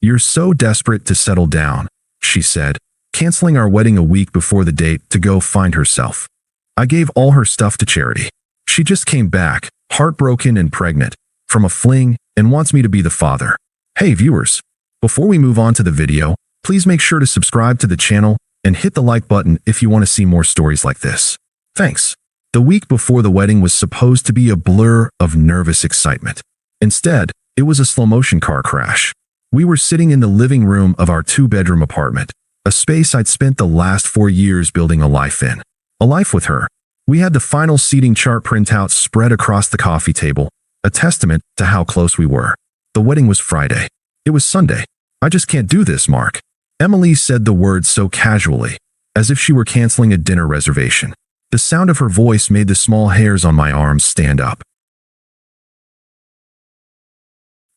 "You're so desperate to settle down," she said, canceling our wedding a week before the date to go find herself. I gave all her stuff to charity. She just came back, heartbroken and pregnant, from a fling, and wants me to be the father. Hey viewers, before we move on to the video, please make sure to subscribe to the channel and hit the like button if you want to see more stories like this. Thanks. The week before the wedding was supposed to be a blur of nervous excitement. Instead, it was a slow-motion car crash. We were sitting in the living room of our two-bedroom apartment, a space I'd spent the last 4 years building a life in. A life with her. We had the final seating chart printout spread across the coffee table, a testament to how close we were. The wedding was Friday. It was Sunday. "I just can't do this, Mark." Emily said the words so casually, as if she were canceling a dinner reservation. The sound of her voice made the small hairs on my arms stand up.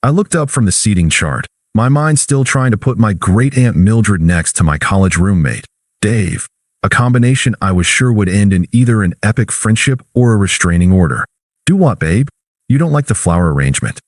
I looked up from the seating chart, my mind still trying to put my great-aunt Mildred next to my college roommate, Dave, a combination I was sure would end in either an epic friendship or a restraining order. "Do what, babe? You don't like the flower arrangement?"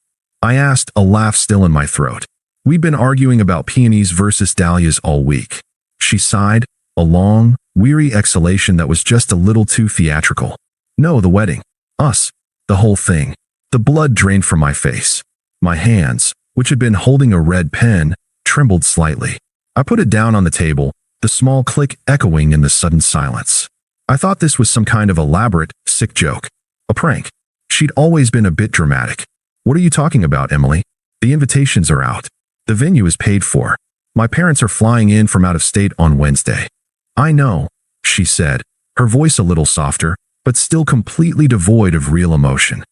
I asked, a laugh still in my throat. "We'd been arguing about peonies versus dahlias all week." She sighed, a long, weary exhalation that was just a little too theatrical. "No, the wedding. Us. The whole thing." The blood drained from my face. My hands, which had been holding a red pen, trembled slightly. I put it down on the table, the small click echoing in the sudden silence. I thought this was some kind of elaborate, sick joke. A prank. She'd always been a bit dramatic. "What are you talking about, Emily? The invitations are out. The venue is paid for. My parents are flying in from out of state on Wednesday." "I know," she said, her voice a little softer, but still completely devoid of real emotion.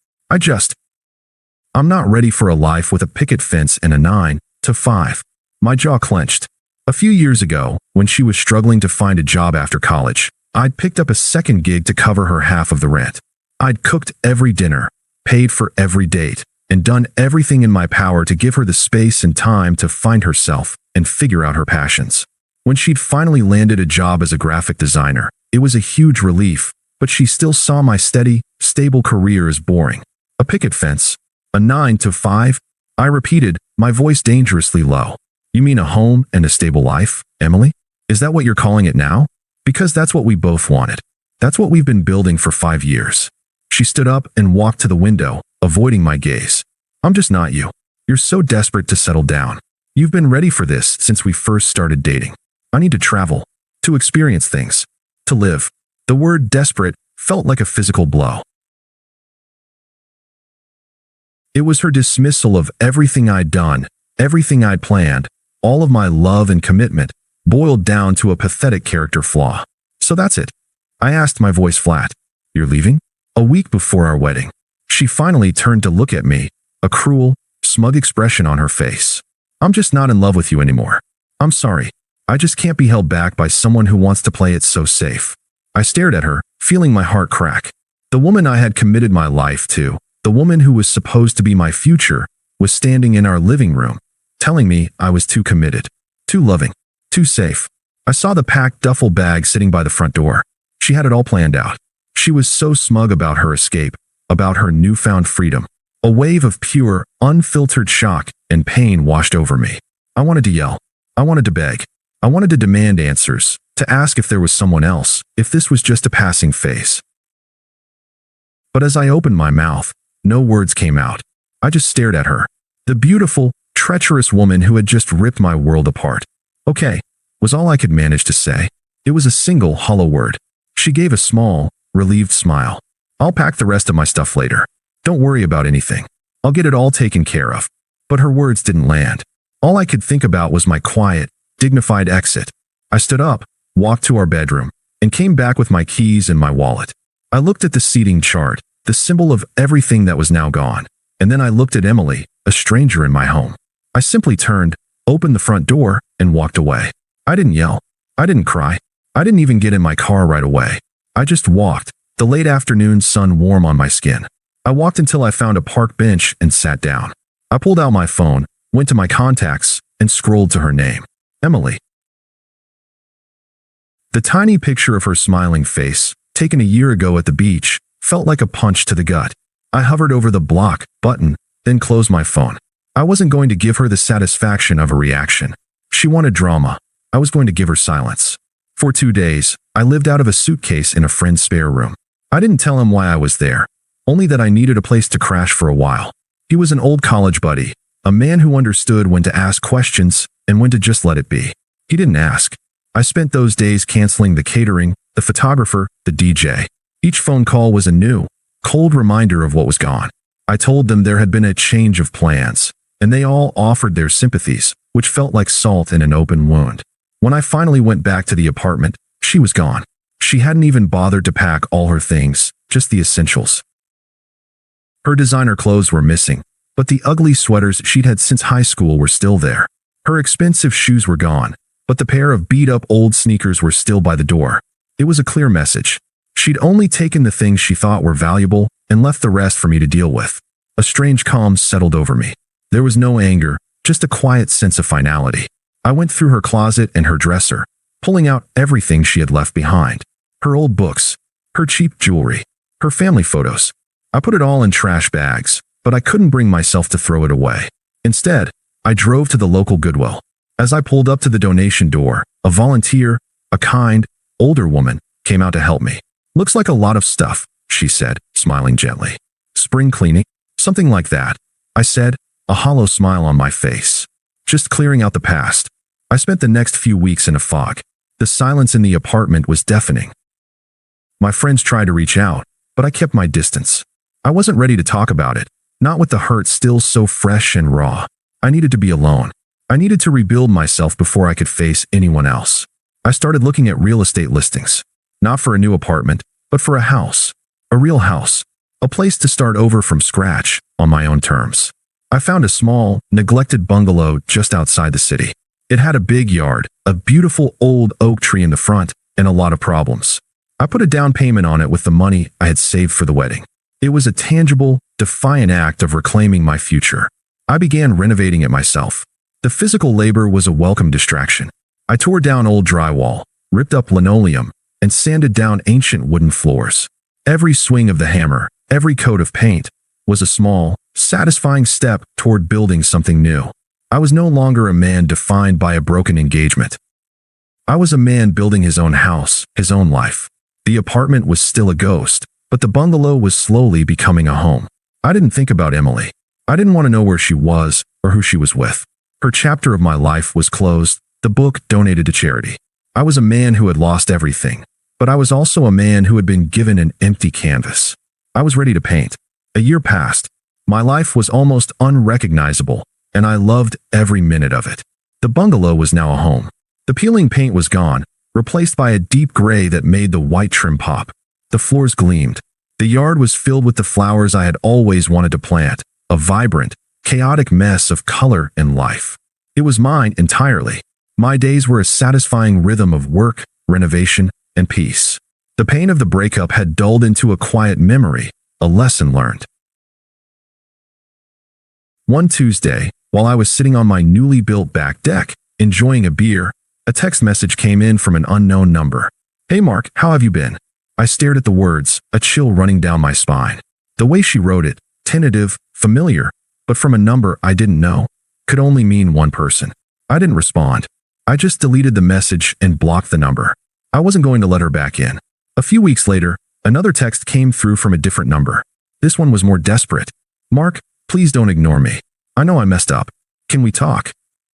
I'm not ready for a life with a picket fence and a 9 to 5. My jaw clenched. A few years ago, when she was struggling to find a job after college, I'd picked up a second gig to cover her half of the rent. I'd cooked every dinner, paid for every date, and done everything in my power to give her the space and time to find herself and figure out her passions. When she'd finally landed a job as a graphic designer, it was a huge relief, but she still saw my steady, stable career as boring. "A picket fence? A 9 to 5? I repeated, my voice dangerously low. "You mean a home and a stable life, Emily? Is that what you're calling it now? Because that's what we both wanted. That's what we've been building for 5 years." She stood up and walked to the window, avoiding my gaze. "I'm just not you. You're so desperate to settle down. You've been ready for this since we first started dating. I need to travel, to experience things, to live." The word desperate felt like a physical blow. It was her dismissal of everything I'd done, everything I'd planned, all of my love and commitment, boiled down to a pathetic character flaw. "So that's it?" I asked, my voice flat. "You're leaving?" A week before our wedding. She finally turned to look at me, a cruel, smug expression on her face. "I'm just not in love with you anymore. I'm sorry. I just can't be held back by someone who wants to play it so safe." I stared at her, feeling my heart crack. The woman I had committed my life to, the woman who was supposed to be my future, was standing in our living room, telling me I was too committed, too loving, too safe. I saw the packed duffel bag sitting by the front door. She had it all planned out. She was so smug about her escape, about her newfound freedom. A wave of pure, unfiltered shock and pain washed over me. I wanted to yell. I wanted to beg. I wanted to demand answers, to ask if there was someone else, if this was just a passing phase. But as I opened my mouth, no words came out. I just stared at her. The beautiful, treacherous woman who had just ripped my world apart. "Okay," was all I could manage to say. It was a single, hollow word. She gave a small, relieved smile. "I'll pack the rest of my stuff later. Don't worry about anything. I'll get it all taken care of." But her words didn't land. All I could think about was my quiet, dignified exit. I stood up, walked to our bedroom, and came back with my keys and my wallet. I looked at the seating chart, the symbol of everything that was now gone, and then I looked at Emily, a stranger in my home. I simply turned, opened the front door, and walked away. I didn't yell. I didn't cry. I didn't even get in my car right away. I just walked, the late afternoon sun warm on my skin. I walked until I found a park bench and sat down. I pulled out my phone, went to my contacts, and scrolled to her name. Emily. The tiny picture of her smiling face, taken a year ago at the beach, felt like a punch to the gut. I hovered over the block button, then closed my phone. I wasn't going to give her the satisfaction of a reaction. She wanted drama. I was going to give her silence. For 2 days, I lived out of a suitcase in a friend's spare room. I didn't tell him why I was there, only that I needed a place to crash for a while. He was an old college buddy, a man who understood when to ask questions and when to just let it be. He didn't ask. I spent those days canceling the catering, the photographer, the DJ. Each phone call was a new, cold reminder of what was gone. I told them there had been a change of plans, and they all offered their sympathies, which felt like salt in an open wound. When I finally went back to the apartment, she was gone. She hadn't even bothered to pack all her things, just the essentials. Her designer clothes were missing, but the ugly sweaters she'd had since high school were still there. Her expensive shoes were gone, but the pair of beat-up old sneakers were still by the door. It was a clear message. She'd only taken the things she thought were valuable and left the rest for me to deal with. A strange calm settled over me. There was no anger, just a quiet sense of finality. I went through her closet and her dresser, pulling out everything she had left behind. Her old books, her cheap jewelry, her family photos. I put it all in trash bags, but I couldn't bring myself to throw it away. Instead, I drove to the local Goodwill. As I pulled up to the donation door, a volunteer, a kind, older woman, came out to help me. "Looks like a lot of stuff," she said, smiling gently. "Spring cleaning? Something like that," I said, a hollow smile on my face. "Just clearing out the past." I spent the next few weeks in a fog. The silence in the apartment was deafening. My friends tried to reach out, but I kept my distance. I wasn't ready to talk about it, not with the hurt still so fresh and raw. I needed to be alone. I needed to rebuild myself before I could face anyone else. I started looking at real estate listings. Not for a new apartment, but for a house. A real house. A place to start over from scratch, on my own terms. I found a small, neglected bungalow just outside the city. It had a big yard, a beautiful old oak tree in the front, and a lot of problems. I put a down payment on it with the money I had saved for the wedding. It was a tangible, defiant act of reclaiming my future. I began renovating it myself. The physical labor was a welcome distraction. I tore down old drywall, ripped up linoleum, and sanded down ancient wooden floors. Every swing of the hammer, every coat of paint, was a small, satisfying step toward building something new. I was no longer a man defined by a broken engagement. I was a man building his own house, his own life. The apartment was still a ghost, but the bungalow was slowly becoming a home. I didn't think about Emily. I didn't want to know where she was or who she was with. Her chapter of my life was closed, the book donated to charity. I was a man who had lost everything, but I was also a man who had been given an empty canvas. I was ready to paint. A year passed. My life was almost unrecognizable, and I loved every minute of it. The bungalow was now a home. The peeling paint was gone, replaced by a deep gray that made the white trim pop. The floors gleamed. The yard was filled with the flowers I had always wanted to plant, a vibrant, chaotic mess of color and life. It was mine entirely. My days were a satisfying rhythm of work, renovation, and peace. The pain of the breakup had dulled into a quiet memory, a lesson learned. One Tuesday, while I was sitting on my newly built back deck, enjoying a beer, a text message came in from an unknown number. "Hey Mark, how have you been?" I stared at the words, a chill running down my spine. The way she wrote it, tentative, familiar, but from a number I didn't know, could only mean one person. I didn't respond. I just deleted the message and blocked the number. I wasn't going to let her back in. A few weeks later, another text came through from a different number. This one was more desperate. "Mark, please don't ignore me. I know I messed up. Can we talk?"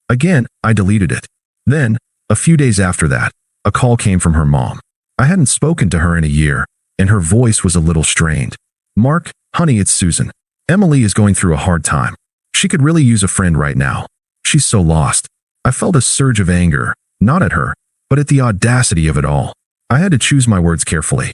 Again, I deleted it. Then, a few days after that, a call came from her mom. I hadn't spoken to her in a year, and her voice was a little strained. "Mark, honey, it's Susan. Emily is going through a hard time. She could really use a friend right now. She's so lost." I felt a surge of anger, not at her, but at the audacity of it all. I had to choose my words carefully.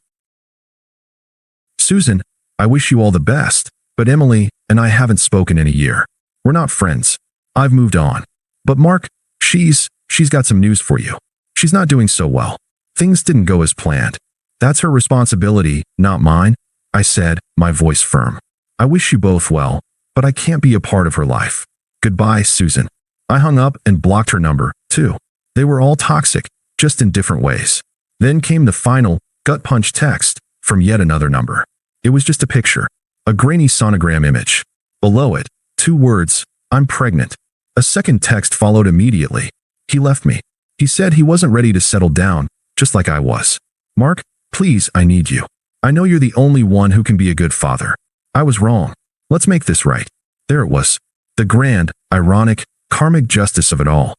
"Susan, I wish you all the best, but Emily and I haven't spoken in a year. We're not friends. I've moved on. But Mark, she's got some news for you. She's not doing so well. Things didn't go as planned. That's her responsibility, not mine," I said, my voice firm. "I wish you both well, but I can't be a part of her life. Goodbye, Susan." I hung up and blocked her number, too. They were all toxic, just in different ways. Then came the final, gut-punch text from yet another number. It was just a picture, a grainy sonogram image. Below it, 2 words, I'm pregnant. A second text followed immediately. He left me. He said he wasn't ready to settle down, just like I was. Mark, please, I need you. I know you're the only one who can be a good father. I was wrong. Let's make this right. There it was. The grand, ironic, karmic justice of it all.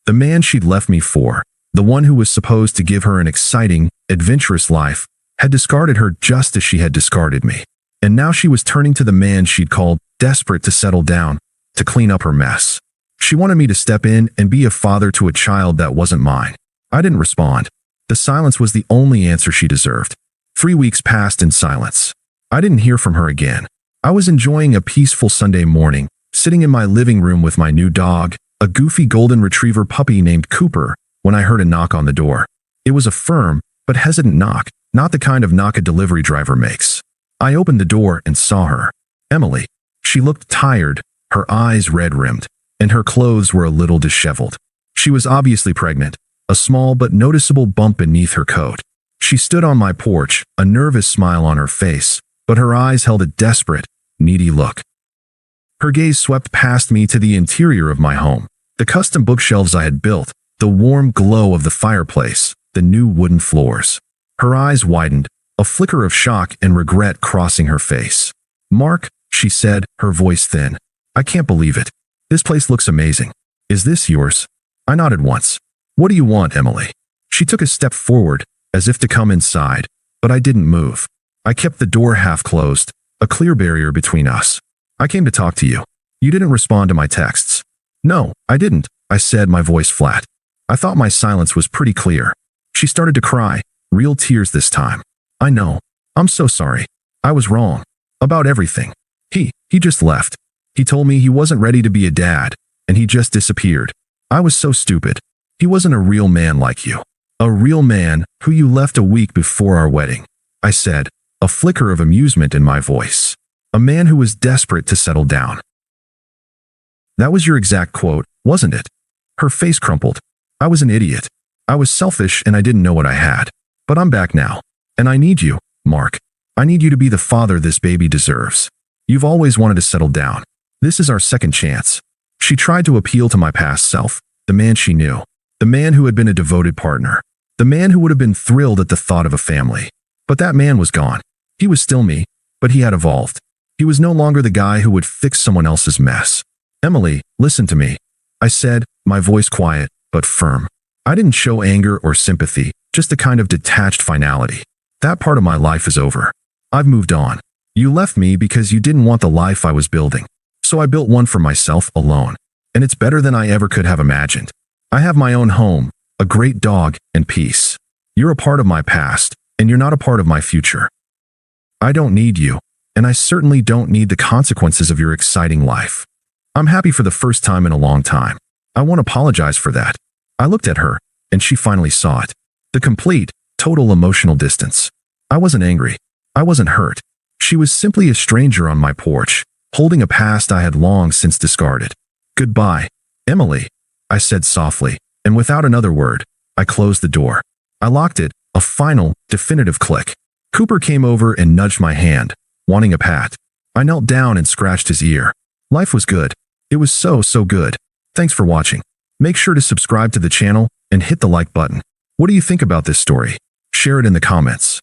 The man she'd left me for, the one who was supposed to give her an exciting, adventurous life, had discarded her just as she had discarded me. And now she was turning to the man she'd called desperate to settle down, to clean up her mess. She wanted me to step in and be a father to a child that wasn't mine. I didn't respond. The silence was the only answer she deserved. 3 weeks passed in silence. I didn't hear from her again. I was enjoying a peaceful Sunday morning, sitting in my living room with my new dog, a goofy golden retriever puppy named Cooper, when I heard a knock on the door. It was a firm, but hesitant knock, not the kind of knock a delivery driver makes. I opened the door and saw her. Emily. She looked tired, her eyes red-rimmed, and her clothes were a little disheveled. She was obviously pregnant, a small but noticeable bump beneath her coat. She stood on my porch, a nervous smile on her face, but her eyes held a desperate, needy look. Her gaze swept past me to the interior of my home, the custom bookshelves I had built, the warm glow of the fireplace, the new wooden floors. Her eyes widened, a flicker of shock and regret crossing her face. Mark, she said, her voice thin. I can't believe it. This place looks amazing. Is this yours? I nodded once. What do you want, Emily? She took a step forward, as if to come inside, but I didn't move. I kept the door half closed, a clear barrier between us. I came to talk to you. You didn't respond to my texts. No, I didn't, I said, my voice flat. I thought my silence was pretty clear. She started to cry, real tears this time. I know. I'm so sorry. I was wrong. About everything. He just left. He told me he wasn't ready to be a dad, and he just disappeared. I was so stupid. He wasn't a real man like you. A real man who you left a week before our wedding, I said, a flicker of amusement in my voice. A man who was desperate to settle down. That was your exact quote, wasn't it? Her face crumpled. I was an idiot. I was selfish and I didn't know what I had. But I'm back now. And I need you, Mark. I need you to be the father this baby deserves. You've always wanted to settle down. This is our second chance. She tried to appeal to my past self, the man she knew, the man who had been a devoted partner, the man who would have been thrilled at the thought of a family. But that man was gone. He was still me, but he had evolved. He was no longer the guy who would fix someone else's mess. Emily, listen to me, I said, my voice quiet, but firm. I didn't show anger or sympathy, just a kind of detached finality. That part of my life is over. I've moved on. You left me because you didn't want the life I was building. So I built one for myself alone. And it's better than I ever could have imagined. I have my own home, a great dog, and peace. You're a part of my past, and you're not a part of my future. I don't need you, and I certainly don't need the consequences of your exciting life. I'm happy for the first time in a long time. I won't apologize for that. I looked at her, and she finally saw it. The complete, total emotional distance. I wasn't angry. I wasn't hurt. She was simply a stranger on my porch, holding a past I had long since discarded. Goodbye, Emily, I said softly, and without another word, I closed the door. I locked it, a final, definitive click. Cooper came over and nudged my hand, wanting a pat. I knelt down and scratched his ear. Life was good. It was so good. Thanks for watching. Make sure to subscribe to the channel and hit the like button. What do you think about this story? Share it in the comments.